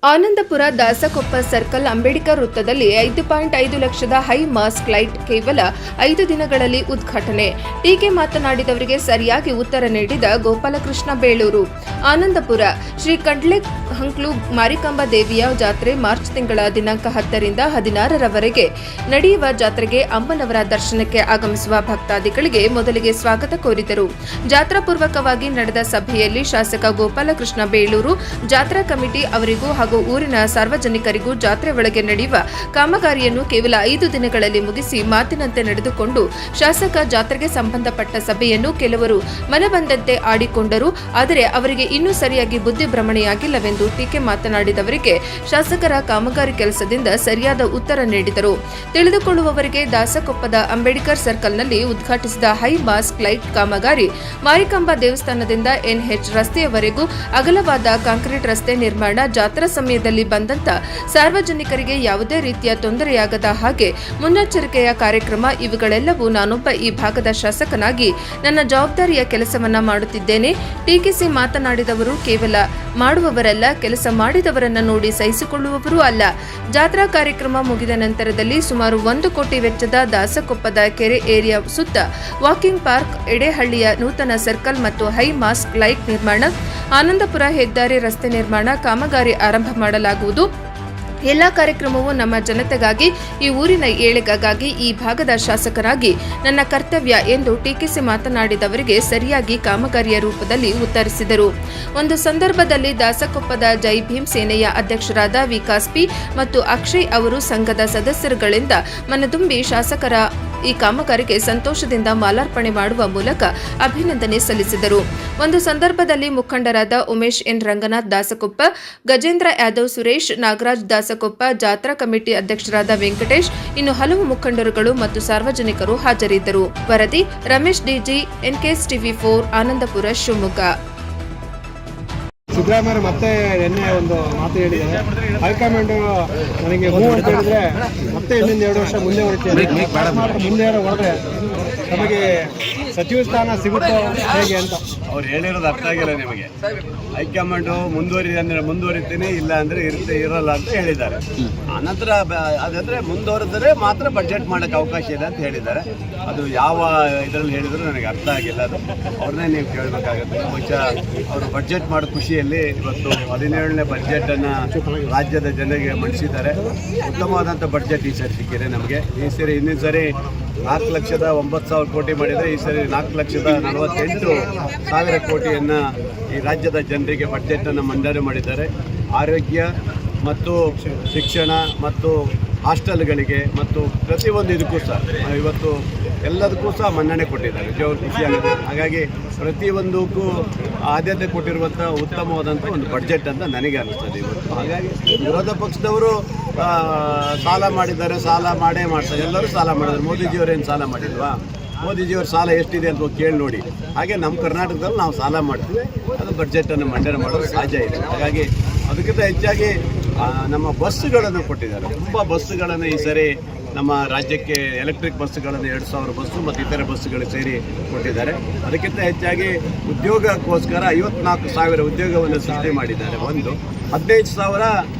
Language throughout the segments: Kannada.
ಆನಂದಪುರ ದಾಸಕೊಪ್ಪ ಸರ್ಕಲ್ ಅಂಬೇಡ್ಕರ್ ವೃತ್ತದಲ್ಲಿ 5.5 ಲಕ್ಷದ ಹೈ ಮಾಸ್ಕ್ ಲೈಟ್ ಕೇವಲ 5 ದಿನಗಳಲ್ಲಿ ಉದ್ಘಾಟನೆ. ಟೀಕೆ ಮಾತನಾಡಿದವರಿಗೆ ಸರಿಯಾಗಿ ಉತ್ತರ ನೀಡಿದ ಗೋಪಾಲಕೃಷ್ಣ ಬೇಳೂರು. ಆನಂದಪುರ ಶ್ರೀ ಕಂಡ್ಲೆ ಹಂಕ್ಲು ಮಾರಿಕಾಂಬಾ ದೇವಿಯ ಜಾತ್ರೆ ಮಾರ್ಚ್ ತಿಂಗಳ ದಿನಾಂಕ 10 ರಿಂದ 16ರವರೆಗೆ ನಡೆಯುವ ಜಾತ್ರೆಗೆ ಅಮ್ಮನವರ ದರ್ಶನಕ್ಕೆ ಆಗಮಿಸುವ ಭಕ್ತಾದಿಗಳಿಗೆ ಮೊದಲಿಗೆ ಸ್ವಾಗತ ಕೋರಿದರು. ಜಾತ್ರಾ ಪೂರ್ವಕವಾಗಿ ನಡೆದ ಸಭೆಯಲ್ಲಿ ಶಾಸಕ ಗೋಪಾಲಕೃಷ್ಣ ಬೇಳೂರು ಜಾತ್ರಾ ಕಮಿಟಿ ಅವರಿಗೂ ಹಾಗೂ ಊರಿನ ಸಾರ್ವಜನಿಕರಿಗೂ ಜಾತ್ರೆ ಒಳಗೆ ನಡೆಯುವ ಕಾಮಗಾರಿಯನ್ನು ಕೇವಲ 5 ದಿನಗಳಲ್ಲಿ ಮುಗಿಸಿ ಮಾತಿನಂತೆ ನಡೆದುಕೊಂಡು ಶಾಸಕ ಜಾತ್ರೆಗೆ ಸಂಬಂಧಪಟ್ಟ ಸಭೆಯನ್ನು ಕೆಲವರು ಮನಬಂದಂತೆ ಆಡಿಕೊಂಡರು. ಆದರೆ ಅವರಿಗೆ ಇನ್ನೂ ಸರಿಯಾಗಿ ಬುದ್ಧಿ ಭ್ರಮಣೆಯಾಗಿಲ್ಲವೆಂದು ಟೀಕೆ ಮಾತನಾಡಿದವರಿಗೆ ಶಾಸಕರ ಕಾಮಗಾರಿ ಕೆಲಸದಿಂದ ಸರಿಯಾದ ಉತ್ತರ ನೀಡಿದರು. ತಿಳಿದುಕೊಳ್ಳುವವರಿಗೆ ದಾಸಕೊಪ್ಪದ ಅಂಬೇಡ್ಕರ್ ಸರ್ಕಲ್ನಲ್ಲಿ ಉದ್ಘಾಟಿಸಿದ ಹೈ ಮಾಸ್ಕ್ ಲೈಟ್ ಕಾಮಗಾರಿ ಮಾರಿಕಾಂಬಾ ದೇವಸ್ಥಾನದಿಂದ ಎನ್ಎಚ್ ರಸ್ತೆಯವರೆಗೂ ಅಗಲವಾದ ಕಾಂಕ್ರೀಟ್ ರಸ್ತೆ ನಿರ್ಮಾಣ, ಜಾತ್ರಾ ಸಮಯದಲ್ಲಿ ಬಂದಂತ ಸಾರ್ವಜನಿಕರಿಗೆ ಯಾವುದೇ ರೀತಿಯ ತೊಂದರೆಯಾಗದ ಹಾಗೆ ಮುನ್ನೆಚ್ಚರಿಕೆಯ ಕಾರ್ಯಕ್ರಮ, ಇವುಗಳೆಲ್ಲವೂ ನಾನೊಬ್ಬ ಈ ಭಾಗದ ಶಾಸಕನಾಗಿ ನನ್ನ ಜವಾಬ್ದಾರಿಯ ಕೆಲಸವನ್ನ ಮಾಡುತ್ತಿದ್ದೇನೆ. ಟೀಕಿಸಿ ಮಾತನಾಡಿದವರು ಕೇವಲ ಮಾಡುವವರಲ್ಲ, ಕೆಲಸ ಮಾಡಿದವರನ್ನ ನೋಡಿ ಸಹಿಸಿಕೊಳ್ಳುವವರೂ ಅಲ್ಲ. ಜಾತ್ರಾ ಕಾರ್ಯಕ್ರಮ ಮುಗಿದ ನಂತರದಲ್ಲಿ ಸುಮಾರು 1 ಕೋಟಿ ವೆಚ್ಚದ ದಾಸಕೊಪ್ಪದ ಕೆರೆ ಏರಿಯಾ ಸುತ್ತ ವಾಕಿಂಗ್ ಪಾರ್ಕ್, ಎಡೆಹಳ್ಳಿಯ ನೂತನ ಸರ್ಕಲ್ ಮತ್ತು ಹೈ ಮಾಸ್ಕ್ ಲೈಟ್ ನಿರ್ಮಾಣ, ಆನಂದಪುರ ಹೆದ್ದಾರಿ ರಸ್ತೆ ನಿರ್ಮಾಣ ಕಾಮಗಾರಿ ಆರಂಭ ಮಾಡಲಾಗುವುದು. ಎಲ್ಲ ಕಾರ್ಯಕ್ರಮವು ನಮ್ಮ ಜನತೆಗಾಗಿ, ಈ ಊರಿನ ಏಳಿಗೆಗಾಗಿ, ಈ ಭಾಗದ ಶಾಸಕರಾಗಿ ನನ್ನ ಕರ್ತವ್ಯ ಎಂದು ಟೀಕಿಸಿ ಮಾತನಾಡಿದವರಿಗೆ ಸರಿಯಾಗಿ ಕಾಮಗಾರಿಯ ರೂಪದಲ್ಲಿ ಉತ್ತರಿಸಿದರು. ಒಂದು ಸಂದರ್ಭದಲ್ಲಿ ದಾಸಕೊಪ್ಪದ ಜೈ ಭೀಮ್ ಸೇನೆಯ ಅಧ್ಯಕ್ಷರಾದ ವಿಕಾಸ್ ಪಿ ಮತ್ತು ಅಕ್ಷಯ್ ಅವರು ಸಂಘದ ಸದಸ್ಯರುಗಳಿಂದ ಮನದುಂಬಿ ಶಾಸಕರ ಈ ಕಾಮಗಾರಿಗೆ ಸಂತೋಷದಿಂದ ಮಾಲಾರ್ಪಣೆ ಮಾಡುವ ಮೂಲಕ ಅಭಿನಂದನೆ ಸಲ್ಲಿಸಿದರು. ಒಂದು ಸಂದರ್ಭದಲ್ಲಿ ಮುಖಂಡರಾದ ಉಮೇಶ್ ಎನ್ ರಂಗನಾಥ್ ದಾಸಕೊಪ್ಪ, ಗಜೇಂದ್ರ ಯಾದವ್, ಸುರೇಶ್, ನಾಗರಾಜ್ ದಾಸಕೊಪ್ಪ, ಜಾತ್ರಾ ಕಮಿಟಿ ಅಧ್ಯಕ್ಷರಾದ ವೆಂಕಟೇಶ್, ಇನ್ನು ಹಲವು ಮುಖಂಡರುಗಳು ಮತ್ತು ಸಾರ್ವಜನಿಕರು ಹಾಜರಿದ್ದರು. ವರದಿ ರಮೇಶ್ ಡಿಜಿ, ಎನ್ಕೆಎಸ್ ಟಿವಿ4, ಆನಂದಪುರ, ಶಿವಮೊಗ್ಗ. ಸಿದ್ದರಾಮಯ್ಯ ಮತ್ತೆ ನಿನ್ನೆ ಒಂದು ಮಾತು ಹೇಳಿದ್ದಾರೆ, ಹೈಕಮಾಂಡ್ ನನಗೆ ಹೂ ಅಂತ ಹೇಳಿದ್ರೆ ಮತ್ತೆ ಇನ್ನೊಂದು 2 ವರ್ಷ ಮುಂದೆ ಹೊರಡ್ತೇನೆ, ಮುಂದೆ ಹೊರಡ್ರೆ ನಮಗೆ ಸಚಿವ ಸ್ಥಾನ ಸಿಗುತ್ತೋ ಹೇಗೆ ಅಂತ ಅವ್ರು ಹೇಳಿರೋದು ಅರ್ಥ ಆಗಿಲ್ಲ ನಿಮಗೆ. ಹೈಕಮಾಂಡು ಮುಂದುವರಿತೀನಿ, ಇಲ್ಲ ಅಂದರೆ ಇರಲ್ಲ ಅಂತ ಹೇಳಿದ್ದಾರೆ. ಆನಂತರ ಅದಂದರೆ ಮುಂದುವರೆದರೆ ಮಾತ್ರ ಬಡ್ಜೆಟ್ ಮಾಡೋಕ್ಕೆ ಅವಕಾಶ ಇದೆ ಅಂತ ಹೇಳಿದ್ದಾರೆ. ಅದು ಯಾವ ಇದರಲ್ಲಿ ಹೇಳಿದ್ರು ನನಗೆ ಅರ್ಥ ಆಗಿಲ್ಲ. ಅದು ಅವ್ರನ್ನೇ ನೀವು ಕೇಳಬೇಕಾಗುತ್ತೆ. ಬಹುಶಃ ಅವರು ಬಡ್ಜೆಟ್ ಮಾಡೋ ಖುಷಿಯಲ್ಲಿ ಇವತ್ತು 17ನೇ ಬಡ್ಜೆಟನ್ನು ರಾಜ್ಯದ ಜನರಿಗೆ ಮಂಡಿಸಿದ್ದಾರೆ. ಉತ್ತಮವಾದಂಥ ಬಡ್ಜೆಟ್ ಈ ಸರಿ ಸಿಕ್ಕಿದೆ ನಮಗೆ. ಈ ಸರಿ ಹಿಂದಿನ ಸರಿ 4,09,000 ಕೋಟಿ ಮಾಡಿದರೆ ಈ ಸರಿ 4,48,000 ಕೋಟಿಯನ್ನು ಈ ರಾಜ್ಯದ ಜನರಿಗೆ ಬಡ್ಜೆಟನ್ನು ಮಂಡನೆ ಮಾಡಿದ್ದಾರೆ. ಆರೋಗ್ಯ ಮತ್ತು ಶಿಕ್ಷಣ ಮತ್ತು ಹಾಸ್ಟೆಲ್ಗಳಿಗೆ ಮತ್ತು ಪ್ರತಿಯೊಂದು ಇದಕ್ಕೂ ಸಹ ಇವತ್ತು ಎಲ್ಲದಕ್ಕೂ ಸಹ ಮನ್ನಣೆ ಕೊಟ್ಟಿದ್ದಾರೆ. ನಿಜವಾಗ್ಲೂ ಖುಷಿಯಾಗಿದೆ. ಹಾಗಾಗಿ ಪ್ರತಿಯೊಂದಕ್ಕೂ ಆದ್ಯತೆ ಕೊಟ್ಟಿರುವಂಥ ಉತ್ತಮವಾದಂಥ ಒಂದು ಬಡ್ಜೆಟ್ ಅಂತ ನನಗೆ ಅನ್ನಿಸ್ತದೆ ಇವತ್ತು. ಹಾಗಾಗಿ ವಿರೋಧ ಪಕ್ಷದವರು ಸಾಲ ಮಾಡಿದ್ದಾರೆ, ಸಾಲ ಮಾಡೇ ಮಾಡ್ತಾರೆ. ಎಲ್ಲರೂ ಸಾಲ ಮಾಡಿದ್ದಾರೆ. ಮೋದಿಜಿಯವರೇನು ಸಾಲ ಮಾಡಿಲ್ವಾ? ಮೋದಿಜಿಯವ್ರ ಸಾಲ ಎಷ್ಟಿದೆ ಅಂತ ಕೇಳಿ ನೋಡಿ. ಹಾಗೆ ನಮ್ಮ ಕರ್ನಾಟಕದಲ್ಲಿ ನಾವು ಸಾಲ ಮಾಡ್ತೀವಿ, ಅದು ಬಡ್ಜೆಟನ್ನು ಮಂಡನೆ ಮಾಡೋದು ಸಹಜ ಇದೆ. ಹಾಗಾಗಿ ಅದಕ್ಕಿಂತ ಹೆಚ್ಚಾಗಿ ನಮ್ಮ ಬಸ್ಸುಗಳನ್ನು ಕೊಟ್ಟಿದ್ದಾರೆ. ತುಂಬ ಬಸ್ಸುಗಳನ್ನು ಈ ಸರಿ ನಮ್ಮ ರಾಜ್ಯಕ್ಕೆ ಎಲೆಕ್ಟ್ರಿಕ್ ಬಸ್ಸುಗಳನ್ನು 2,000 ಬಸ್ಸು ಮತ್ತು ಇತರೆ ಬಸ್ಸುಗಳು ಸೇರಿ ಕೊಟ್ಟಿದ್ದಾರೆ. ಅದಕ್ಕಿಂತ ಹೆಚ್ಚಾಗಿ ಉದ್ಯೋಗಕ್ಕೋಸ್ಕರ 54,000 ಉದ್ಯೋಗವನ್ನು ಸೃಷ್ಟಿ ಮಾಡಿದ್ದಾರೆ. 15,000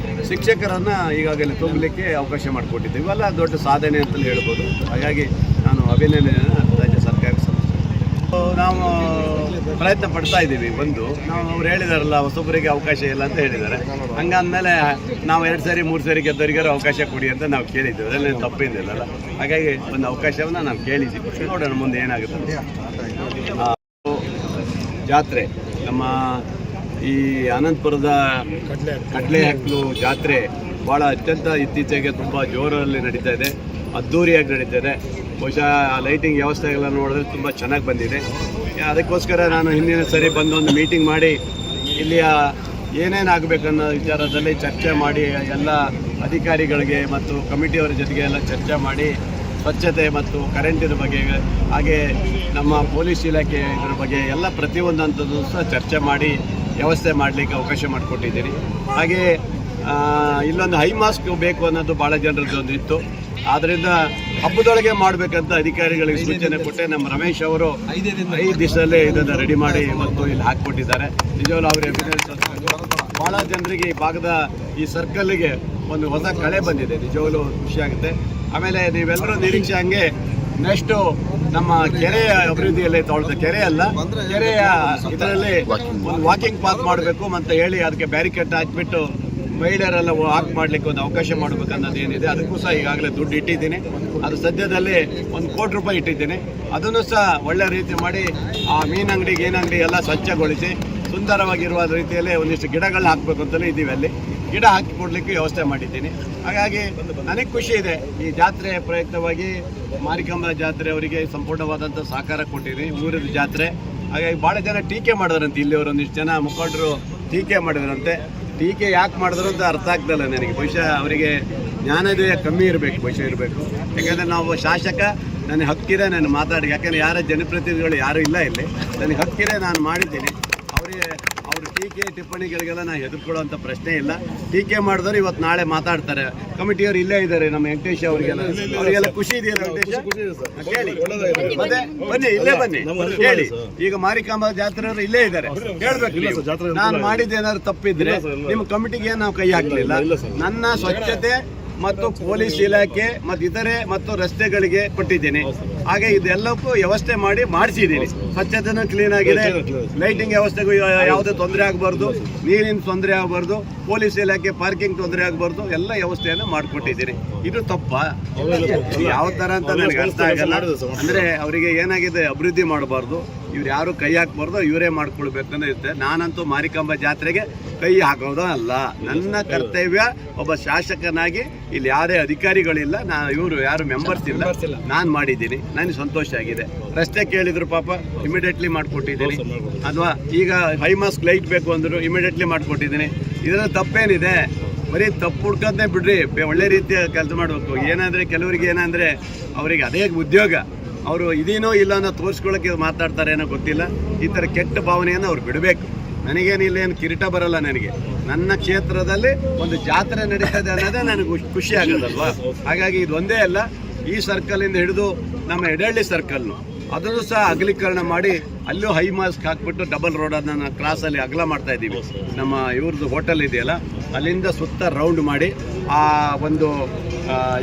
ಶಿಕ್ಷಕರನ್ನು ಈಗಾಗಲೇ ತುಂಬಲಿಕ್ಕೆ ಅವಕಾಶ ಮಾಡಿಕೊಟ್ಟಿದ್ದೀವಿ. ಇವೆಲ್ಲ ದೊಡ್ಡ ಸಾಧನೆ ಅಂತಲೇ ಹೇಳ್ಬೋದು. ಹಾಗಾಗಿ ನಾನು ಅಭಿನಂದನೆಯನ್ನು ರಾಜ್ಯ ಸರ್ಕಾರಕ್ಕೆ ನಾವು ಪ್ರಯತ್ನ ಪಡ್ತಾ ಇದ್ದೀವಿ. ಅವ್ರು ಹೇಳಿದಾರಲ್ಲ ಹೊಸಬರಿಗೆ ಅವಕಾಶ ಇಲ್ಲ ಅಂತ ಹೇಳಿದ್ದಾರೆ. ಹಂಗಂದಮೇಲೆ ನಾವು 2 ಸಾರಿ 3 ಸಾರಿ ಗೆದ್ದವರಿಗಾರು ಅವಕಾಶ ಕೊಡಿ ಅಂತ ನಾವು ಕೇಳಿದ್ದೀವಿ. ಅದರಲ್ಲಿ ತಪ್ಪೇನಿಲ್ಲ. ಹಾಗಾಗಿ ಒಂದು ಅವಕಾಶವನ್ನು ನಾವು ಕೇಳಿದ್ದೀವಿ. ನೋಡೋಣ ಮುಂದೆ ಏನಾಗುತ್ತೆ. ಜಾತ್ರೆ ನಮ್ಮ ಈ ಆನಂದಪುರದ ಕಡ್ಲೆ ಹಕ್ಲು ಜಾತ್ರೆ ಭಾಳ ಅತ್ಯಂತ ಇತ್ತೀಚೆಗೆ ತುಂಬ ಜೋರಲ್ಲಿ ನಡೀತಾ ಇದೆ, ಅದ್ದೂರಿಯಾಗಿ ನಡೀತಾ ಇದೆ. ಬಹುಶಃ ಲೈಟಿಂಗ್ ವ್ಯವಸ್ಥೆಗೆಲ್ಲ ನೋಡಿದ್ರೆ ತುಂಬ ಚೆನ್ನಾಗಿ ಬಂದಿದೆ. ಅದಕ್ಕೋಸ್ಕರ ನಾನು ಹಿಂದಿನ ಸರಿ ಬಂದು ಒಂದು ಮೀಟಿಂಗ್ ಮಾಡಿ ಇಲ್ಲಿಯ ಏನೇನಾಗಬೇಕನ್ನೋ ವಿಚಾರದಲ್ಲಿ ಚರ್ಚೆ ಮಾಡಿ ಎಲ್ಲ ಅಧಿಕಾರಿಗಳಿಗೆ ಮತ್ತು ಕಮಿಟಿಯವರ ಜೊತೆಗೆ ಎಲ್ಲ ಚರ್ಚೆ ಮಾಡಿ ಸ್ವಚ್ಛತೆ ಮತ್ತು ಕರೆಂಟಿನ ಬಗ್ಗೆ, ಹಾಗೆ ನಮ್ಮ ಪೊಲೀಸ್ ಇಲಾಖೆ ಇದ್ರ ಬಗ್ಗೆ ಎಲ್ಲ ಪ್ರತಿಯೊಂದು ಹಂತದೂ ಸಹ ಚರ್ಚೆ ಮಾಡಿ ವ್ಯವಸ್ಥೆ ಮಾಡಲಿಕ್ಕೆ ಅವಕಾಶ ಮಾಡಿಕೊಟ್ಟಿದ್ದೀನಿ. ಹಾಗೆ ಇಲ್ಲೊಂದು ಹೈ ಮಾಸ್ಕ್ ಬೇಕು ಅನ್ನೋದು ಭಾಳ ಜನರದ್ದು ಒಂದು ಇತ್ತು. ಆದ್ದರಿಂದ ಹಬ್ಬದೊಳಗೆ ಮಾಡಬೇಕಂತ ಅಧಿಕಾರಿಗಳಿಗೆ ಸೂಚನೆ ಕೊಟ್ಟೆ. ನಮ್ಮ ರಮೇಶ್ ಅವರು 5 ದಿವಸದಲ್ಲೇ ಇದನ್ನು ರೆಡಿ ಮಾಡಿ ಇವತ್ತು ಇಲ್ಲಿ ಹಾಕಿಕೊಟ್ಟಿದ್ದಾರೆ. ನಿಜವಾಗ್ಲೂ ಅವರಿಗೆ ಭಾಳ ಜನರಿಗೆ ಈ ಭಾಗದ ಈ ಸರ್ಕಲ್ಗೆ ಒಂದು ಹೊಸ ಕಳೆ ಬಂದಿದೆ, ನಿಜವಾಗ್ಲೂ ಖುಷಿಯಾಗುತ್ತೆ. ಆಮೇಲೆ ನೀವೆಲ್ಲರೂ ನಿರೀಕ್ಷೆ ಹಂಗೆ ನೆಕ್ಸ್ಟು ನಮ್ಮ ಕೆರೆಯ ಅಭಿವೃದ್ಧಿಯಲ್ಲಿ ತೊಳೆದ ಕೆರೆ ಅಲ್ಲ, ಕೆರೆಯ ಇದರಲ್ಲಿ ಒಂದು ವಾಕಿಂಗ್ ಪಾತ್ ಮಾಡಬೇಕು ಅಂತ ಹೇಳಿ ಅದಕ್ಕೆ ಬ್ಯಾರಿಕೇಡ್ ಹಾಕಿಬಿಟ್ಟು ಮಹಿಳೆಯರೆಲ್ಲ ವಾಕ್ ಮಾಡಲಿಕ್ಕೆ ಒಂದು ಅವಕಾಶ ಮಾಡಬೇಕು ಅನ್ನೋದು ಏನಿದೆ, ಅದಕ್ಕೂ ಸಹ ಈಗಾಗಲೇ ದುಡ್ಡು ಇಟ್ಟಿದ್ದೀನಿ. ಅದು ಸದ್ಯದಲ್ಲಿ 1 ಕೋಟಿ ರೂಪಾಯಿ ಇಟ್ಟಿದ್ದೀನಿ. ಅದನ್ನು ಸಹ ಒಳ್ಳೆ ರೀತಿ ಮಾಡಿ ಆ ಮೀನಂಗಡಿ ಏನಂಗಡಿ ಎಲ್ಲ ಸ್ವಚ್ಛಗೊಳಿಸಿ ಸುಂದರವಾಗಿರುವ ರೀತಿಯಲ್ಲಿ ಒಂದಿಷ್ಟು ಗಿಡಗಳನ್ನ ಹಾಕಬೇಕು ಅಂತಲೇ ಇದ್ದೀವಿ. ಅಲ್ಲಿ ಗಿಡ ಹಾಕಿ ಕೊಡಲಿಕ್ಕೆ ವ್ಯವಸ್ಥೆ ಮಾಡಿದ್ದೀನಿ. ಹಾಗಾಗಿ ನನಗೆ ಖುಷಿ ಇದೆ. ಈ ಜಾತ್ರೆ ಪ್ರಯುಕ್ತವಾಗಿ ಮಾರಿಕಾಂಬಾ ಜಾತ್ರೆ ಅವರಿಗೆ ಸಂಪೂರ್ಣವಾದಂಥ ಸಹಕಾರ ಕೊಟ್ಟಿದ್ದೀನಿ, ಊರಿನ ಜಾತ್ರೆ. ಹಾಗಾಗಿ ಭಾಳ ಜನ ಟೀಕೆ ಮಾಡಿದ್ರಂತೆ, ಇಲ್ಲಿವರು ಒಂದಿಷ್ಟು ಜನ ಮುಖಂಡರು ಟೀಕೆ ಮಾಡಿದ್ರಂತೆ. ಟೀಕೆ ಯಾಕೆ ಮಾಡಿದ್ರು ಅಂತ ಅರ್ಥ ಆಗ್ತಲ್ಲ ನನಗೆ. ಬಹುಶಃ ಅವರಿಗೆ ಜ್ಞಾನೋದಯ ಕಮ್ಮಿ ಇರಬೇಕು, ಬಹುಶಃ ಇರಬೇಕು. ಯಾಕಂದರೆ ನಾವು ಶಾಸಕ, ನನಗೆ ಹಕ್ಕಿದೆ ನಾನು ಮಾತಾಡಿ, ಯಾಕಂದರೆ ಯಾರ ಜನಪ್ರತಿನಿಧಿಗಳು ಯಾರೂ ಇಲ್ಲ ಇಲ್ಲಿ, ನನಗೆ ಹಕ್ಕಿದೆ, ನಾನು ಮಾಡಿದ್ದೀನಿ. ಅವರು ಟೀಕೆ ಟಿಪ್ಪಣಿಗಳಿಗೆಲ್ಲ ನಾನು ಹೆದರ್ಕೊಳ್ಳೋಂಥ ಪ್ರಶ್ನೆ ಇಲ್ಲ. ಟೀಕೆ ಮಾಡಿದವರು ಇವತ್ತು ನಾಳೆ ಮಾತಾಡ್ತಾರೆ. ಕಮಿಟಿಯವರು ಇಲ್ಲೇ ಇದ್ದಾರೆ, ನಮ್ಮ ವೆಂಕಟೇಶ್ ಅವರಿಗೆಲ್ಲ ಖುಷಿ ಇದೆಯಲ್ಲ ವೆಂಕಟೇಶ? ಕೇಳಿ, ಮತ್ತೆ ಬನ್ನಿ, ಇಲ್ಲೇ ಬನ್ನಿ, ಹೇಳಿ. ಈಗ ಮಾರಿಕಾಂಬಾ ಜಾತ್ರೆಯವರು ಇಲ್ಲೇ ಇದ್ದಾರೆ, ಹೇಳ್ಬೇಕು. ನಾನು ಮಾಡಿದ್ದು ಏನಾದ್ರು ತಪ್ಪಿದ್ರೆ ನಿಮ್ಮ ಕಮಿಟಿಗೆ ನಾವು ಕೈ ಹಾಕಲಿಲ್ಲ. ನನ್ನ ಸ್ವಚ್ಛತೆ ಮತ್ತು ಪೊಲೀಸ್ ಇಲಾಖೆ ಮತ್ತು ಇತರೆ ಮತ್ತು ರಸ್ತೆಗಳಿಗೆ ಕೊಟ್ಟಿದ್ದೇನೆ. ಹಾಗೆ ಇದೆಲ್ಲಕ್ಕೂ ವ್ಯವಸ್ಥೆ ಮಾಡಿಸಿದ್ದೀನಿ. ಸ್ವಚ್ಛತೆನೂ ಕ್ಲೀನ್ ಆಗಿದೆ, ಲೈಟಿಂಗ್ ವ್ಯವಸ್ಥೆಗೂ ಯಾವುದೇ ತೊಂದರೆ ಆಗಬಾರ್ದು, ನೀರಿನ ತೊಂದರೆ ಆಗಬಾರ್ದು, ಪೊಲೀಸ್ ಇಲಾಖೆ ಪಾರ್ಕಿಂಗ್ ತೊಂದರೆ ಆಗಬಾರ್ದು, ಎಲ್ಲ ವ್ಯವಸ್ಥೆಯನ್ನು ಮಾಡಿಕೊಟ್ಟಿದ್ದೀನಿ. ಇದು ತಪ್ಪ? ಯಾವ ಥರ ಅಂತ ನನಗೆ ಅರ್ಥ ಆಗಲ್ಲ. ಅಂದರೆ ಅವರಿಗೆ ಏನಾಗಿದೆ, ಅಭಿವೃದ್ಧಿ ಮಾಡಬಾರ್ದು, ಇವ್ರು ಯಾರು ಕೈ ಹಾಕ್ಬಾರ್ದು, ಇವರೇ ಮಾಡ್ಕೊಳ್ಬೇಕಂತ ಇರುತ್ತೆ. ನಾನಂತೂ ಮಾರಿಕಾಂಬಾ ಜಾತ್ರೆಗೆ ಕೈ ಹಾಕೋದು ಅಲ್ಲ. ನನ್ನ ಕರ್ತವ್ಯ ಒಬ್ಬ ಶಾಸಕನಾಗಿ, ಇಲ್ಲಿ ಯಾರೇ ಅಧಿಕಾರಿಗಳಿಲ್ಲ, ಇವರು ಯಾರು ಮೆಂಬರ್ಸ್ ಇಲ್ಲ, ನಾನು ಮಾಡಿದ್ದೀನಿ. ನನಗೆ ಸಂತೋಷ ಆಗಿದೆ. ರಸ್ತೆ ಕೇಳಿದ್ರು ಪಾಪ, ಇಮಿಡಿಯೇಟ್ಲಿ ಮಾಡಿಕೊಟ್ಟಿದ್ದೀನಿ. ಅಥವಾ ಈಗ ಹೈ ಮಾಸ್ಕ್ ಲೈಟ್ ಬೇಕು ಅಂದರು, ಇಮಿಡಿಯೇಟ್ಲಿ ಮಾಡಿಕೊಟ್ಟಿದ್ದೀನಿ. ಇದರಲ್ಲಿ ತಪ್ಪೇನಿದೆ? ಬರೀ ತಪ್ಪು ಹುಡ್ಕೋದೇ ಬಿಡ್ರಿ, ಒಳ್ಳೆ ರೀತಿಯ ಕೆಲಸ ಮಾಡಬೇಕು. ಏನಂದರೆ ಕೆಲವರಿಗೆ ಏನಂದರೆ ಅವರಿಗೆ ಅದೇ ಉದ್ಯೋಗ, ಅವರು ಇದೇನೋ ಇಲ್ಲ ಅನ್ನೋ ತೋರಿಸ್ಕೊಳ್ಳೋಕ್ಕೆ ಮಾತಾಡ್ತಾರೆ ಏನೋ ಗೊತ್ತಿಲ್ಲ. ಈ ಥರ ಕೆಟ್ಟ ಭಾವನೆಯನ್ನು ಅವ್ರು ಬಿಡಬೇಕು. ನನಗೇನಿಲ್ಲ, ಏನು ಕಿರೀಟ ಬರಲ್ಲ ನನಗೆ. ನನ್ನ ಕ್ಷೇತ್ರದಲ್ಲಿ ಒಂದು ಜಾತ್ರೆ ನಡೀತದೆ ಅನ್ನೋದೇ ನನಗೆ ಖುಷಿ ಆಗೋದಲ್ವಾ. ಹಾಗಾಗಿ ಇದು ಒಂದೇ ಅಲ್ಲ, ಈ ಸರ್ಕಲಿಂದ ಹಿಡಿದು ನಮ್ಮ ಎಡಹಳ್ಳಿ ಸರ್ಕಲ್ನು ಅದನ್ನು ಸಹ ಅಗಲೀಕರಣ ಮಾಡಿ ಅಲ್ಲೂ ಹೈ ಮಾಸ್ಕ್ ಹಾಕ್ಬಿಟ್ಟು ಡಬಲ್ ರೋಡ್ ಅದನ್ನು ಕ್ರಾಸಲ್ಲಿ ಅಗಲ ಮಾಡ್ತಾ ಇದ್ದೀವಿ. ನಮ್ಮ ಇವ್ರದ್ದು ಹೋಟೆಲ್ ಇದೆಯಲ್ಲ, ಅಲ್ಲಿಂದ ಸುತ್ತ ರೌಂಡ್ ಮಾಡಿ ಆ ಒಂದು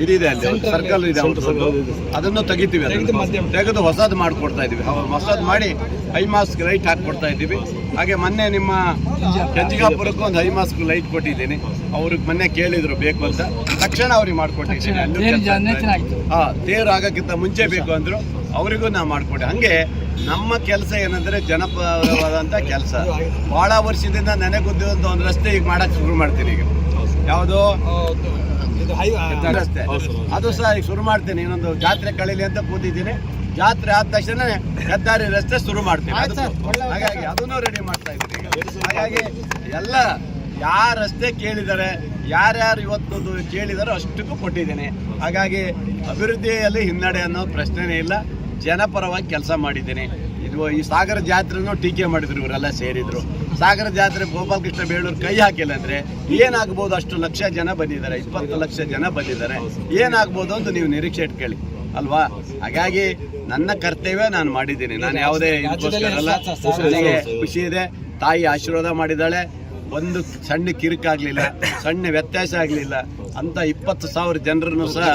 ಇದಿದೆ, ಅಲ್ಲಿ ಸರ್ಕಲ್ ಇದೆ, ಅದನ್ನು ತೆಗಿತೀವಿ. ಅದನ್ನು ತೆಗೆದು ಹೊಸದು ಮಾಡಿಕೊಡ್ತಾ ಇದ್ದೀವಿ. ಹೊಸದು ಮಾಡಿ ಹೈ ಮಾಸ್ಕ್ ಲೈಟ್ ಹಾಕ್ಕೊಡ್ತಾ ಇದ್ದೀವಿ. ಹಾಗೆ ಮೊನ್ನೆ ನಿಮ್ಮ ಕೆಂಚಿಗಾಪುರಕ್ಕೂ ಒಂದು ಹೈ ಮಾಸ್ಕ್ ಲೈಟ್ ಕೊಟ್ಟಿದ್ದೀನಿ. ಅವ್ರಿಗೆ ಮೊನ್ನೆ ಕೇಳಿದ್ರು ಬೇಕು ಅಂತ, ತಕ್ಷಣ ಅವ್ರಿಗೆ ಮಾಡಿಕೊಟ್ಟಿದ್ದೀನಿ. ತೇರು ಆಗೋಕ್ಕಿಂತ ಮುಂಚೆ ಬೇಕು ಅಂದರು, ಅವರಿಗೂ ನಾವು ಮಾಡಿಕೊಟ್ಟೆ. ಹಂಗೆ ನಮ್ಮ ಕೆಲಸ ಏನಂದರೆ ಜನಪರವಾದಂಥ ಕೆಲಸ. ಭಾಳ ವರ್ಷದಿಂದ ನೆನೆಗುದ್ದಿದಂಥ ಒಂದು ರಸ್ತೆ ಈಗ ಮಾಡೋಕ್ಕೆ ಶುರು ಮಾಡ್ತೀನಿ. ಈಗ ಯಾವುದೋ ರಸ್ತೆ, ಅದು ಸಹ ಈಗ ಶುರು ಮಾಡ್ತೀನಿ. ಇನ್ನೊಂದು ಜಾತ್ರೆ ಕಳೀಲಿ ಅಂತ ಕೂತಿದ್ದೀನಿ. ಜಾತ್ರೆ ಆದ ತಕ್ಷಣ ಹೆದ್ದಾರಿ ರಸ್ತೆ ಶುರು ಮಾಡ್ತೀನಿ. ಹಾಗಾಗಿ ಅದನ್ನು ರೆಡಿ ಮಾಡ್ತಾ ಇದ್ದೀನಿ. ಹಾಗಾಗಿ ಎಲ್ಲ ಯಾರ ರಸ್ತೆ ಕೇಳಿದ್ದಾರೆ, ಯಾರ್ಯಾರು ಇವತ್ತು ಕೇಳಿದಾರೋ ಅಷ್ಟಕ್ಕೂ ಕೊಟ್ಟಿದ್ದೇನೆ. ಹಾಗಾಗಿ ಅಭಿವೃದ್ಧಿಯಲ್ಲಿ ಹಿನ್ನಡೆ ಅನ್ನೋ ಪ್ರಶ್ನೆನೇ ಇಲ್ಲ. ಜನಪರವಾಗಿ ಕೆಲಸ ಮಾಡಿದ್ದೀನಿ. ಇದು ಈ ಸಾಗರ ಜಾತ್ರೆನೂ ಟೀಕೆ ಮಾಡಿದ್ರು, ಇವರೆಲ್ಲ ಸೇರಿದ್ರು. ಸಾಗರ ಜಾತ್ರೆ ಗೋಪಾಲಕೃಷ್ಣ ಬೇಳೂರು ಕೈ ಹಾಕಿಲ್ಲ ಅಂದರೆ ಏನಾಗ್ಬೋದು? ಅಷ್ಟು ಲಕ್ಷ ಜನ ಬಂದಿದ್ದಾರೆ, 20 ಲಕ್ಷ ಜನ ಬಂದಿದ್ದಾರೆ. ಏನಾಗ್ಬೋದು ಅಂತ ನೀವು ನಿರೀಕ್ಷೆ ಇಟ್ಕೊಳ್ಳಿ ಅಲ್ವಾ. ಹಾಗಾಗಿ ನನ್ನ ಕರ್ತವ್ಯ ನಾನು ಮಾಡಿದ್ದೀನಿ. ನಾನು ಯಾವುದೇ ಇದಕ್ಕೋಸ್ಕರ ಅಲ್ಲ. ನನಗೆ ಖುಷಿ ಇದೆ, ತಾಯಿ ಆಶೀರ್ವಾದ ಮಾಡಿದ್ದಾಳೆ. ಒಂದು ಸಣ್ಣ ಕಿರಿಕಾಗಲಿಲ್ಲ, ಸಣ್ಣ ವ್ಯತ್ಯಾಸ ಆಗಲಿಲ್ಲ ಅಂತ 20,000 ಜನರನ್ನು ಸಹ,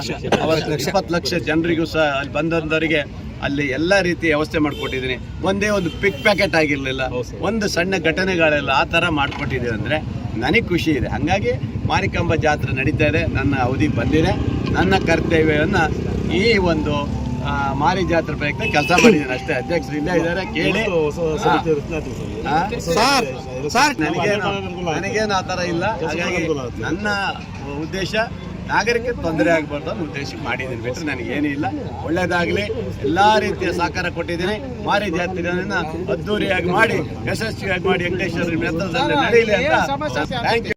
ಅವರ 20 ಲಕ್ಷ ಜನರಿಗೂ ಸಹ ಅಲ್ಲಿ ಬಂದವರಿಗೆ ಅಲ್ಲಿ ಎಲ್ಲ ರೀತಿಯ ವ್ಯವಸ್ಥೆ ಮಾಡಿಕೊಟ್ಟಿದ್ದೀನಿ. ಒಂದೇ ಒಂದು ಪಿಕ್ ಪ್ಯಾಕೆಟ್ ಆಗಿರಲಿಲ್ಲ, ಒಂದು ಸಣ್ಣ ಘಟನೆಗಳೆಲ್ಲ ಆ ಥರ ಮಾಡಿಕೊಟ್ಟಿದ್ದೀವಿ ಅಂದರೆ ನನಗೆ ಖುಷಿ ಇದೆ. ಹಾಗಾಗಿ ಮಾರಿಕಾಂಬಾ ಜಾತ್ರೆ ನಡೀತಾ ಇದೆ, ನನ್ನ ಅವಧಿಗೆ ಬಂದಿದೆ. ನನ್ನ ಕರ್ತವ್ಯವನ್ನು ಈ ಒಂದು ಮಾರಿ ಜಾತ್ರೆ ಪ್ರಯುಕ್ತ ಕೆಲಸ ಮಾಡಿದ್ದೀನಿ ಅಷ್ಟೇ. ಅಧ್ಯಕ್ಷರು ಇಲ್ಲೇ ಇದ್ದಾರೆ, ಕೇಳಿ. ನನಗೇನು ಆ ಥರ ಇಲ್ಲ. ಹಾಗಾಗಿ ನನ್ನ ಉದ್ದೇಶ ನಾಗರಿಕರಿಗೆ ತೊಂದರೆ ಆಗಬಾರ್ದು ಅನ್ನೋ ಉದ್ದೇಶಕ್ಕೆ ಮಾಡಿದ್ದೀನಿ, ಬಿಟ್ಟರೆ ನನಗೇನೂ ಇಲ್ಲ. ಒಳ್ಳೆಯದಾಗಲಿ, ಎಲ್ಲ ರೀತಿಯ ಸಹಕಾರ ಕೊಟ್ಟಿದ್ದೀನಿ. ಮಾರಿ ಜಾತ್ರೆಯನ್ನು ಅದ್ದೂರಿಯಾಗಿ ಮಾಡಿ, ಯಶಸ್ವಿಯಾಗಿ ಮಾಡಿ, ವೆಂಕಟೇಶ್ವರ ನೇತೃತ್ವದಲ್ಲಿ ನಡೆಯಲಿ ಅಂತ. Thank you.